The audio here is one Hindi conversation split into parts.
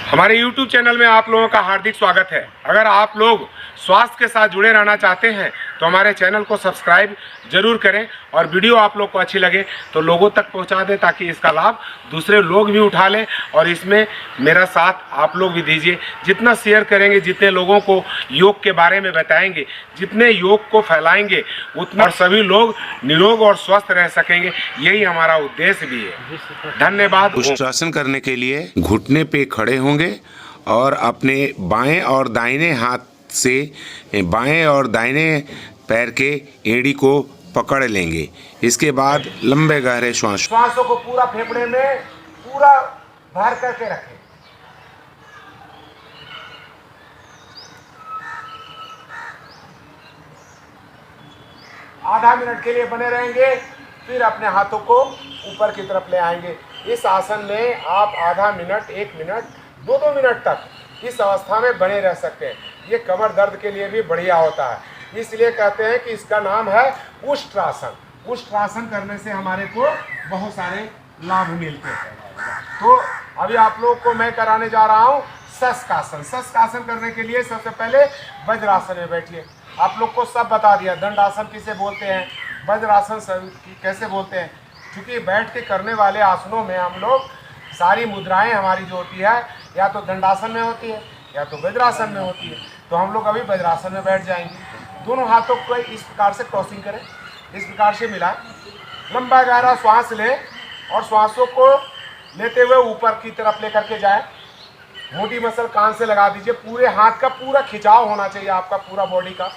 हमारे YouTube चैनल में आप लोगों का हार्दिक स्वागत है। अगर आप लोग स्वास्थ्य के साथ जुड़े रहना चाहते हैं तो हमारे चैनल को सब्सक्राइब जरूर करें और वीडियो आप लोग को अच्छी लगे तो लोगों तक पहुंचा दें ताकि इसका लाभ दूसरे लोग भी उठा लें। और इसमें मेरा साथ आप लोग भी दीजिए। जितना शेयर करेंगे, जितने लोगों को योग के बारे में बताएंगे, जितने योग को फैलाएंगे, उतना और सभी लोग निरोग और स्वस्थ रह सकेंगे। यही हमारा उद्देश्य भी है। धन्यवाद। उष्ट्रासन करने के लिए घुटने पे खड़े होंगे और अपने बाएं और दाहिने हाथ से बाएं और दाहिने पैर के एड़ी को पकड़ लेंगे। इसके बाद लंबे गहरे श्वासों को पूरा फेफड़े में पूरा भर करके रखें। आधा मिनट के लिए बने रहेंगे, फिर अपने हाथों को ऊपर की तरफ ले आएंगे। इस आसन में आप आधा मिनट, 1 मिनट, 2 मिनट तक इस अवस्था में बने रह सकते हैं। ये कमर दर्द के लिए भी बढ़िया होता है, इसलिए कहते हैं कि इसका नाम है उष्ट्रासन। उष्ट्रासन करने से हमारे को बहुत सारे लाभ मिलते हैं। तो अभी आप लोग को मैं कराने जा रहा हूँ शशकासन। शशकासन करने के लिए सबसे पहले वज्रासन में बैठिए। आप लोग को सब बता दिया, दंडासन किसे बोलते हैं, वज्रासन कैसे बोलते हैं। क्योंकि बैठ के करने वाले आसनों में हम लोग सारी मुद्राएं हमारी जो होती है या तो दंडासन में होती है या तो वज्रासन में होती है। तो हम लोग अभी वज्रासन में बैठ जाएंगे। दोनों हाथों को इस प्रकार से क्रॉसिंग करें, इस प्रकार से मिलाएं, लंबा गहरा श्वास लें और श्वासों को लेते हुए ऊपर की तरफ लेकर के जाएं। मोटी मसल कान से लगा दीजिए। पूरे हाथ का पूरा खिंचाव होना चाहिए आपका, पूरा बॉडी का।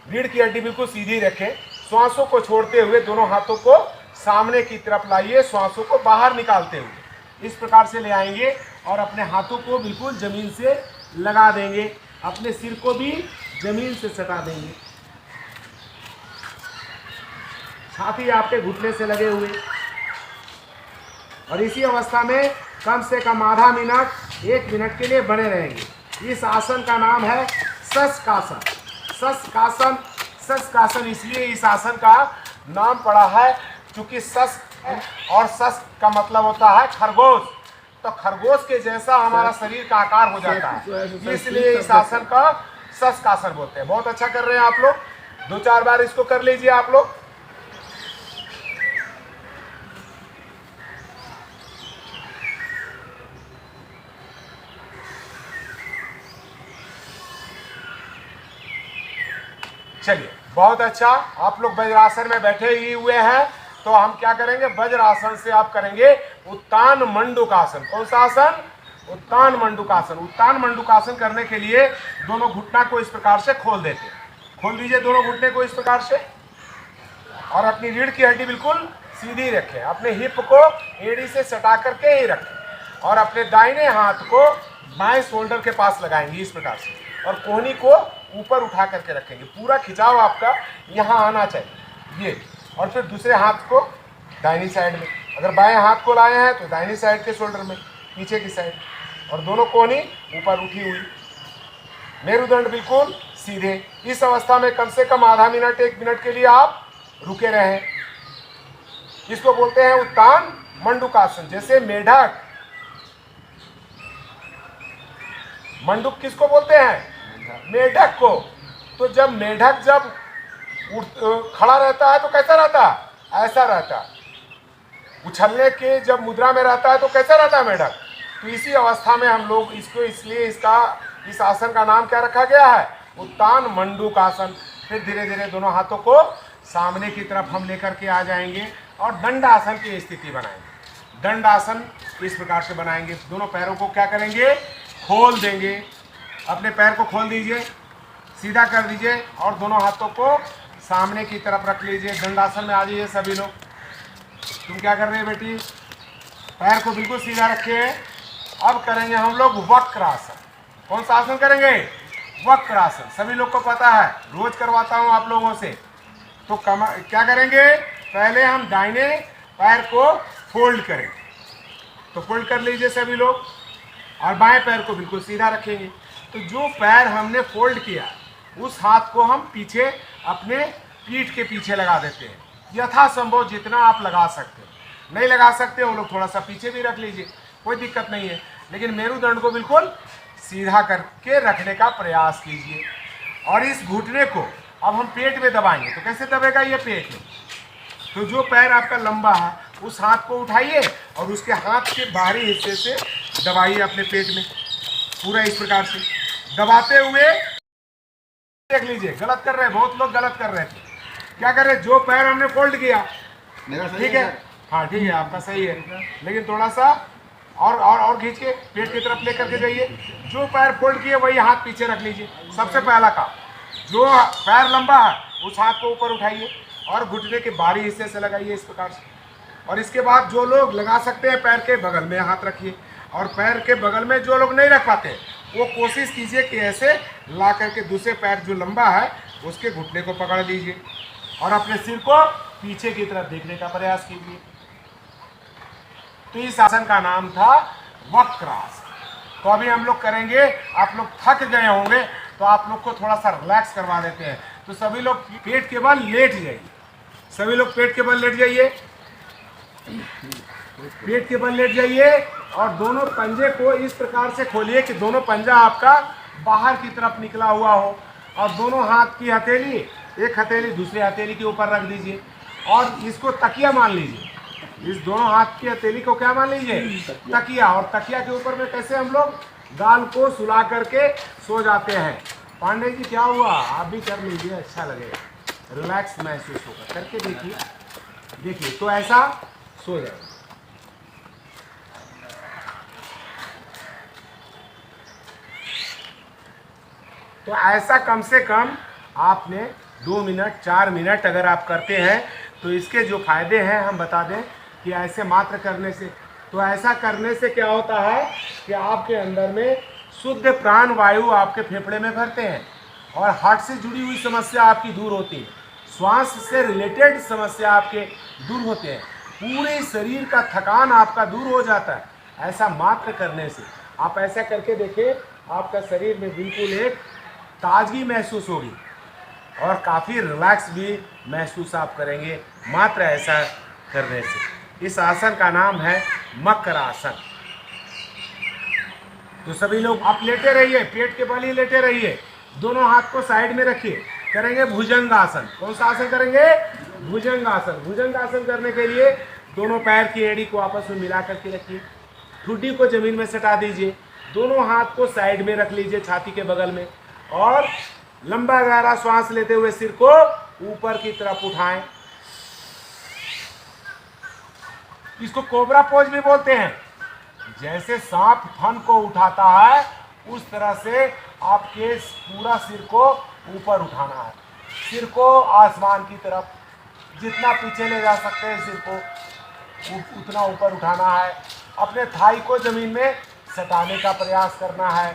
रीढ़ की हड्डी बिल्कुल सीधी रखें। श्वासों को छोड़ते हुए दोनों हाथों को सामने की तरफ लाइए, श्वासों को बाहर निकालते हुए इस प्रकार से ले आएंगे और अपने हाथों को बिल्कुल जमीन से लगा देंगे। अपने सिर को भी जमीन से सटा देंगे। छाती आपके घुटने से लगे हुए। और इसी अवस्था में कम से कम आधा मिनट, 1 मिनट के लिए बने रहेंगे। इस आसन का नाम है शशकासन। शशकासन, शशकासन इसलिए इस आसन का नाम पड़ा है क्योंकि शश और शश का मतलब होता है खरगोश। तो खरगोश के जैसा हमारा शरीर का आकार हो जाता है, इसलिए इस आसन का शशकासन बोलते हैं। बहुत अच्छा कर रहे हैं आप लोग। 2-4 बार इसको कर लीजिए आप लोग। चलिए, बहुत अच्छा। आप लोग वज्रासन में बैठे ही हुए हैं तो हम क्या करेंगे, वज्रासन से आप करेंगे उत्तान मंडूकासन। कौन सा आसन? उत्तान मंडूकासन। उत्तान मंडूकासन करने के लिए दोनों घुटना को इस प्रकार से खोल देते हैं। खोल दीजिए दोनों घुटने को इस प्रकार से और अपनी रीढ़ की हड्डी बिल्कुल सीधी रखें। अपने हिप को एड़ी से सटा करके ही रखें और अपने दाहिने हाथ को बाएं शोल्डर के पास लगाएंगे इस प्रकार से और कोहनी को ऊपर उठा करके रखेंगे। पूरा खिंचाव आपका यहाँ आना चाहिए ये। और फिर दूसरे हाथ को दाहिनी साइड में, अगर बाएं हाथ को लाए हैं तो दाहिनी साइड के शोल्डर में, पीछे की साइड, और दोनों कोहनी ऊपर उठी हुई, मेरुदंड बिल्कुल सीधे। इस अवस्था में कम से कम आधा मिनट, 1 मिनट के लिए आप रुके रहें। इसको बोलते हैं उत्तान मंडूकासन। जैसे मेढक, मंडूक किसको बोलते हैं? मेढक को। तो जब मेढक जब खड़ा रहता है तो कैसा रहता है? ऐसा रहता है। उछलने के जब मुद्रा में रहता है तो कैसा रहता है मेढक? तो इसी अवस्था में हम लोग इसको, इसलिए इस आसन का नाम क्या रखा गया है? उत्तान मंडूकासन। फिर धीरे धीरे दोनों हाथों को सामने की तरफ हम लेकर के आ जाएंगे और दंडासन की स्थिति बनाएंगे। दंडासन इस प्रकार से बनाएंगे। दोनों पैरों को क्या करेंगे? खोल देंगे। अपने पैर को खोल दीजिए, सीधा कर दीजिए और दोनों हाथों को सामने की तरफ रख लीजिए। दंडासन में आ जाइए सभी लोग। तुम क्या कर रहे हैं बेटी? पैर को बिल्कुल सीधा रखे। अब करेंगे हम लोग वक्रासन। कौन सा आसन करेंगे? वक्रासन। सभी लोग को पता है, रोज करवाता हूँ आप लोगों से। तो क्या करेंगे? पहले हम दाहिने पैर को फोल्ड करेंगे। तो फोल्ड कर लीजिए सभी लोग और बाएं पैर को बिल्कुल सीधा रखेंगे। तो जो पैर हमने फोल्ड किया उस हाथ को हम पीछे अपने पीठ के पीछे लगा देते हैं। यथासंभव जितना आप लगा सकते हैं। नहीं लगा सकते वो लोग थोड़ा सा पीछे भी रख लीजिए, कोई दिक्कत नहीं है। लेकिन मेरुदंड को बिल्कुल सीधा करके रखने का प्रयास कीजिए। और इस घुटने को अब हम पेट में दबाएंगे। तो कैसे दबेगा ये पेट में? तो जो पैर आपका लंबा है उस हाथ को उठाइए और उसके हाथ के बाहरी हिस्से से दबाइए अपने पेट में, पूरा इस प्रकार से दबाते हुए। देख लीजिए गलत कर रहे हैं, बहुत लोग गलत कर रहे थे। क्या कर रहे हैं? जो पैर हमने फोल्ड किया, ठीक है, हाँ ठीक है, आपका सही है, लेकिन थोड़ा सा और खींच के पेट की तरफ लेकर के जाइए। जो पैर फोल्ड किए वही हाथ पीछे रख लीजिए। सबसे पहला काम, जो पैर लंबा है उस हाथ को ऊपर उठाइए और घुटने के बाहरी हिस्से से लगाइए इस प्रकार से। और इसके बाद जो लोग लगा सकते हैं पैर के बगल में हाथ रखिए, और पैर के बगल में जो लोग नहीं रख पाते वो कोशिश कीजिए कि ऐसे ला करके दूसरे पैर जो लंबा है उसके घुटने को पकड़ लीजिए और अपने सिर को पीछे की तरफ देखने का प्रयास कीजिए। तो इस आसन का नाम था वक्रासन। तो अभी हम लोग करेंगे। आप लोग थक गए होंगे तो आप लोग को थोड़ा सा रिलैक्स करवा देते हैं। तो सभी लोग पेट के बल लेट जाइए, सभी लोग पेट के बल लेट जाइए, पेट के बल लेट जाइए और दोनों पंजे को इस प्रकार से खोलिए कि दोनों पंजा आपका बाहर की तरफ निकला हुआ हो, और दोनों हाथ की हथेली, एक हथेली दूसरी हथेली के ऊपर रख दीजिए और इसको तकिया मान लीजिए। इस दोनों हाथ की हथेली को क्या मान लीजिए? तकिया। और तकिया के ऊपर में कैसे हम लोग गाल को सुला करके सो जाते हैं। पांडे जी क्या हुआ? आप भी कर लीजिए, अच्छा लगेगा, रिलैक्स महसूस होगा। करके देखिए, देखिए तो ऐसा सो जाए। तो ऐसा कम से कम आपने 2 मिनट 4 मिनट अगर आप करते हैं तो इसके जो फायदे हैं हम बता दें कि ऐसे मात्र करने से, तो ऐसा करने से क्या होता है कि आपके अंदर में शुद्ध प्राण वायु आपके फेफड़े में भरते हैं और हार्ट से जुड़ी हुई समस्या आपकी दूर होती है, श्वास से रिलेटेड समस्या आपके दूर होते हैं, पूरे शरीर का थकान आपका दूर हो जाता है ऐसा मात्र करने से। आप ऐसा करके देखिए, आपका शरीर में बिल्कुल एक ताजगी महसूस होगी और काफ़ी रिलैक्स भी महसूस आप करेंगे मात्र ऐसा करने से। इस आसन का नाम है मकरासन। तो सभी लोग आप लेटे रहिए, पेट के बल ही लेटे रहिए, दोनों हाथ को साइड में रखिए। करेंगे भुजंगासन। कौन सा आसन करेंगे? भुजंगासन। भुजंगासन करने के लिए दोनों पैर की एड़ी को आपस में मिला करके रखिए, ठुड्डी को जमीन में सटा दीजिए, दोनों हाथ को साइड में रख लीजिए छाती के बगल में, और लंबा गहरा श्वास लेते हुए सिर को ऊपर की तरफ उठाएं। इसको कोबरा पोज भी बोलते हैं। जैसे सांप फन को उठाता है उस तरह से आपके पूरा सिर को ऊपर उठाना है, सिर को आसमान की तरफ, जितना पीछे ले जा सकते हैं सिर को उतना ऊपर उठाना है। अपने थाई को जमीन में सटाने का प्रयास करना है।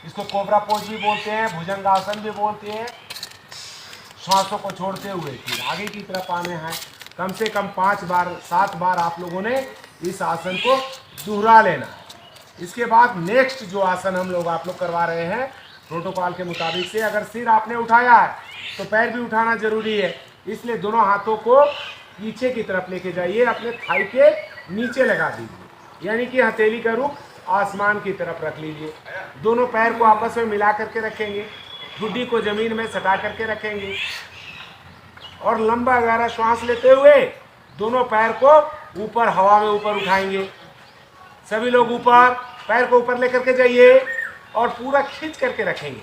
इसको कोबरा पोज भी बोलते हैं, भुजंगासन भी बोलते हैं। श्वासों को छोड़ते हुए फिर आगे की तरफ आने हैं। कम से कम 5 बार 7 बार आप लोगों ने इस आसन को दोहरा लेना है। इसके बाद नेक्स्ट जो आसन हम लोग आप लोग करवा रहे हैं प्रोटोकॉल के मुताबिक से, अगर सिर आपने उठाया है तो पैर भी उठाना जरूरी है, इसलिए दोनों हाथों को पीछे की तरफ लेके जाइए, अपने थाई के नीचे लगा दीजिए, यानी कि हथेली का रुख आसमान की तरफ रख लीजिए। दोनों पैर को आपस में मिला करके रखेंगे, ठुड्डी को जमीन में सटा करके रखेंगे और लंबा गहरा श्वास लेते हुए दोनों पैर को ऊपर हवा में ऊपर उठाएंगे। सभी लोग ऊपर, पैर को ऊपर लेकर के जाइए और पूरा खींच करके रखेंगे।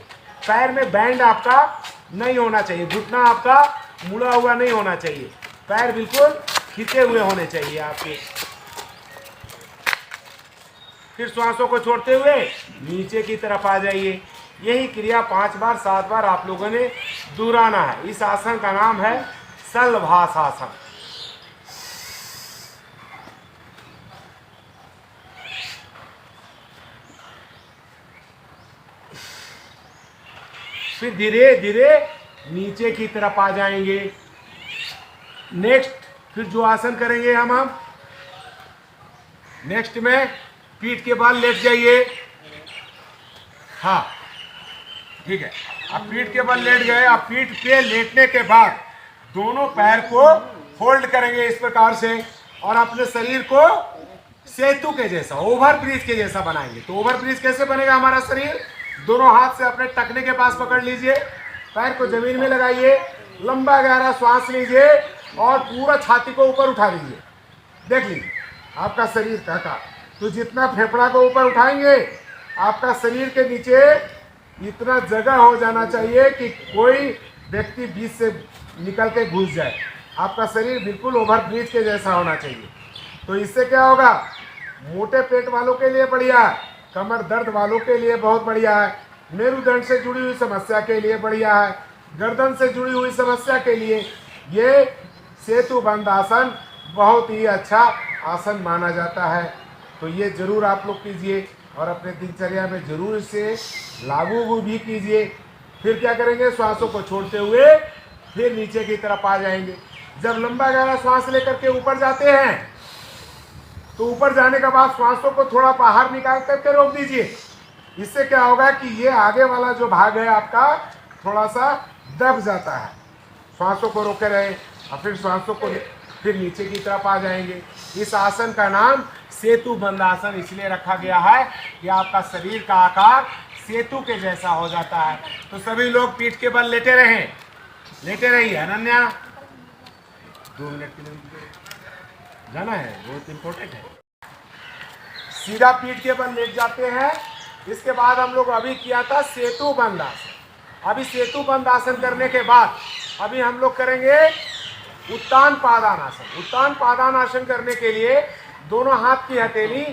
पैर में बैंड आपका नहीं होना चाहिए, घुटना आपका मुड़ा हुआ नहीं होना चाहिए, पैर बिल्कुल खींचे हुए होने चाहिए आपके। फिर श्वासों को छोड़ते हुए नीचे की तरफ आ जाइए। यही क्रिया 5 बार 7 बार आप लोगों ने दोहराना है। इस आसन का नाम है शलभासासन। फिर धीरे धीरे नीचे की तरफ आ जाएंगे। नेक्स्ट फिर जो आसन करेंगे हम नेक्स्ट में पीठ के बल लेट जाइए। हाँ ठीक है, अब पीठ के बल लेट गए। अब पीठ पे लेटने के बाद दोनों पैर को फोल्ड करेंगे इस प्रकार से और अपने शरीर को सेतु के जैसा, ओवर ब्रिज के जैसा बनाएंगे। तो ओवर ब्रिज कैसे बनेगा हमारा शरीर? दोनों हाथ से अपने टखने के पास पकड़ लीजिए, पैर को जमीन में लगाइए, लंबा गहरा श्वास लीजिए और पूरा छाती को ऊपर उठा लीजिए। देख लीजिए आपका शरीर का तो जितना फेफड़ा को ऊपर उठाएंगे आपका शरीर के नीचे इतना जगह हो जाना चाहिए कि कोई व्यक्ति बीच से निकल के घुस जाए। आपका शरीर बिल्कुल ओवर ब्रिज के जैसा होना चाहिए। तो इससे क्या होगा? मोटे पेट वालों के लिए बढ़िया है, कमर दर्द वालों के लिए बहुत बढ़िया है, मेरुदंड से जुड़ी हुई समस्या के लिए बढ़िया है, गर्दन से जुड़ी हुई समस्या के लिए ये सेतु बंद आसन बहुत ही अच्छा आसन माना जाता है। तो ये जरूर आप लोग कीजिए और अपने दिनचर्या में जरूर इसे लागू भी कीजिए। फिर क्या करेंगे? श्वासों को छोड़ते हुए फिर नीचे की तरफ आ जाएंगे। जब लंबा गहरा श्वास लेकर के ऊपर जाते हैं तो ऊपर जाने के बाद श्वासों को थोड़ा बाहर निकाल करके रोक दीजिए। इससे क्या होगा कि ये आगे वाला जो भाग है आपका थोड़ा सा दब जाता है। श्वासों को रोके रहे और फिर श्वासों को फिर नीचे की तरफ आ जाएंगे। इस आसन का नाम सेतु बंद आसन इसलिए रखा गया है कि आपका शरीर का आकार सेतु के जैसा हो जाता है। तो सभी लोग पीठ के बल लेटे रहें, लेटे रहिए। अनन्या 2 मिनट के लिए जाना है, बहुत इम्पोर्टेंट है। सीधा पीठ के बल लेट जाते हैं। इसके बाद हम लोग अभी किया था सेतु बंद आसन। अभी सेतु बंद आसन करने के बाद अभी हम लोग करेंगे उत्तान पादान आसन। उत्तान पादान आसन करने के लिए दोनों हाथ की हथेली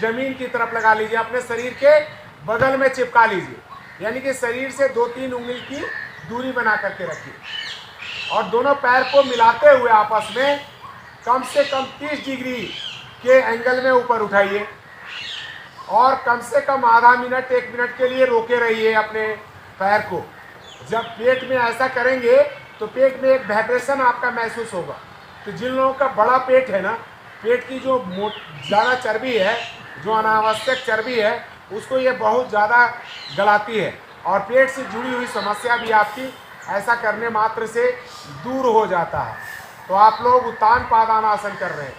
जमीन की तरफ लगा लीजिए, अपने शरीर के बगल में चिपका लीजिए, यानी कि शरीर से 2-3 उंगली की दूरी बना करके रखिए और दोनों पैर को मिलाते हुए आपस में कम से कम 30 डिग्री के एंगल में ऊपर उठाइए और कम से कम आधा मिनट 1 मिनट के लिए रोके रहिए अपने पैर को। जब पेट में ऐसा करेंगे तो पेट में एक वाइब्रेशन आपका महसूस होगा। तो जिन लोगों का बड़ा पेट है ना, पेट की जो ज़्यादा चर्बी है, जो अनावश्यक चर्बी है, उसको ये बहुत ज़्यादा गलाती है और पेट से जुड़ी हुई समस्या भी आपकी ऐसा करने मात्र से दूर हो जाता है। तो आप लोग उत्तान पादान आसन कर रहे हैं।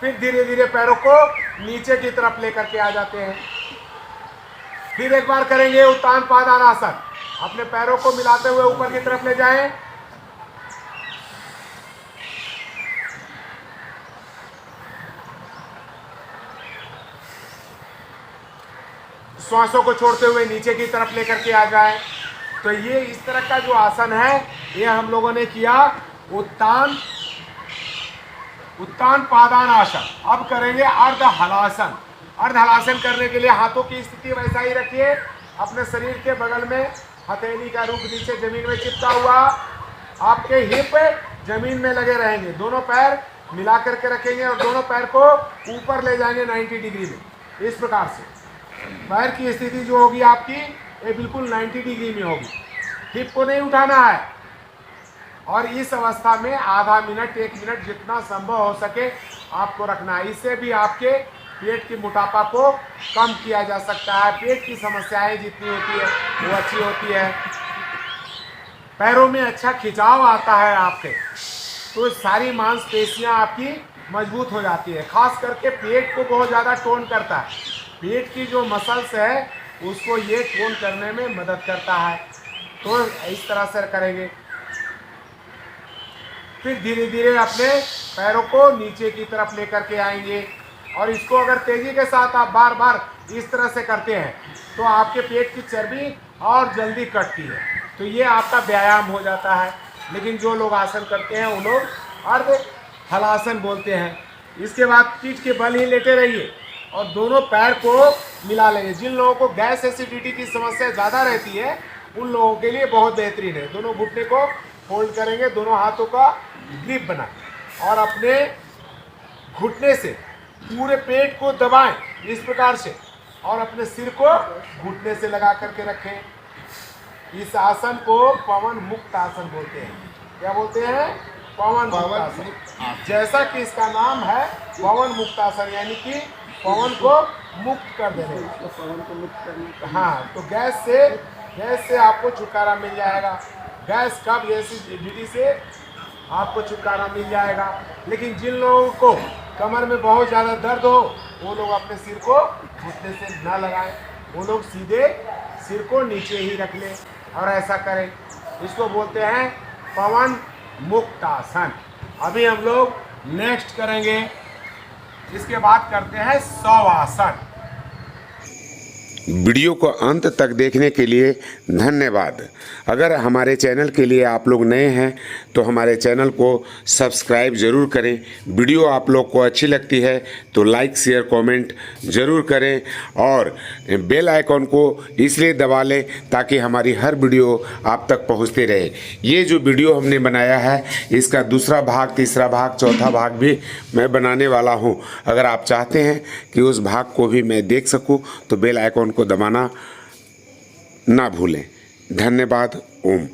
फिर धीरे धीरे पैरों को नीचे की तरफ लेकर के आ जाते हैं। फिर एक बार करेंगे उत्तान पादान आसन। अपने पैरों को मिलाते हुए ऊपर की तरफ ले जाएं। श्वासों को छोड़ते हुए नीचे की तरफ लेकर के आ जाएं। तो ये इस तरह का जो आसन है ये हम लोगों ने किया उत्तान पादान आसन। अब करेंगे अर्ध हलासन। अर्ध हलासन करने के लिए हाथों की स्थिति वैसा ही रखिए, अपने शरीर के बगल में हथेली का रूप नीचे जमीन में चिपका हुआ, आपके हिप जमीन में लगे रहेंगे, दोनों पैर मिला करके रखेंगे और दोनों पैर को ऊपर ले जाएंगे 90 डिग्री में। इस प्रकार से पैर की स्थिति जो होगी आपकी ये बिल्कुल 90 डिग्री में होगी। हिप को नहीं उठाना है और इस अवस्था में आधा मिनट 1 मिनट जितना संभव हो सके आपको रखना है। इससे भी आपके पेट की मोटापा को कम किया जा सकता है। पेट की समस्याएं जितनी होती है वो अच्छी होती है। पैरों में अच्छा खिंचाव आता है आपके, तो सारी मांसपेशियां आपकी मजबूत हो जाती है। खास करके पेट को बहुत ज़्यादा टोन करता है। पेट की जो मसल्स है उसको ये टोन करने में मदद करता है। तो इस तरह से करेंगे। फिर धीरे धीरे अपने पैरों को नीचे की तरफ लेकर के आएंगे और इसको अगर तेजी के साथ आप बार बार इस तरह से करते हैं तो आपके पेट की चर्बी और जल्दी कटती है। तो ये आपका व्यायाम हो जाता है। लेकिन जो लोग आसन करते हैं वो लोग अर्ध हलासन बोलते हैं। इसके बाद पीठ के बल ही लेटे रहिए और दोनों पैर को मिला लेंगे। जिन लोगों को गैस एसिडिटी की समस्या ज़्यादा रहती है उन लोगों के लिए बहुत बेहतरीन है। दोनों घुटने को फोल्ड करेंगे, दोनों हाथों का ग्रिप बना और अपने घुटने से पूरे पेट को दबाएं इस प्रकार से और अपने सिर को घुटने से लगा करके रखें। इस आसन को पवन मुक्त आसन बोलते हैं। क्या बोलते हैं? पवन मुक्त आसन। जैसा कि इसका नाम है पवन मुक्त आसन, यानी कि पवन को मुक्त कर देने का। पवन को मुक्त करने, हाँ, तो गैस से आपको छुटकारा मिल जाएगा। गैस कब्ज एसिडिटी से आपको छुटकारा मिल जाएगा। लेकिन जिन लोगों को कमर में बहुत ज़्यादा दर्द हो वो लोग अपने सिर को घुटने से ना लगाएं, वो लोग सीधे सिर को नीचे ही रख लें और ऐसा करें। इसको बोलते हैं पवन मुक्तासन। अभी हम लोग नेक्स्ट करेंगे, इसके बाद करते हैं शवासन। वीडियो को अंत तक देखने के लिए धन्यवाद। अगर हमारे चैनल के लिए आप लोग नए हैं तो हमारे चैनल को सब्सक्राइब ज़रूर करें। वीडियो आप लोग को अच्छी लगती है तो लाइक शेयर कमेंट ज़रूर करें और बेल आइकॉन को इसलिए दबा लें ताकि हमारी हर वीडियो आप तक पहुंचते रहे। ये जो वीडियो हमने बनाया है इसका दूसरा भाग, तीसरा भाग, चौथा भाग भी मैं बनाने वाला हूं। अगर आप चाहते हैं कि उस भाग को भी मैं देख सकूं तो बेल आइकॉन को दबाना ना भूलें। धन्यवाद। ओम।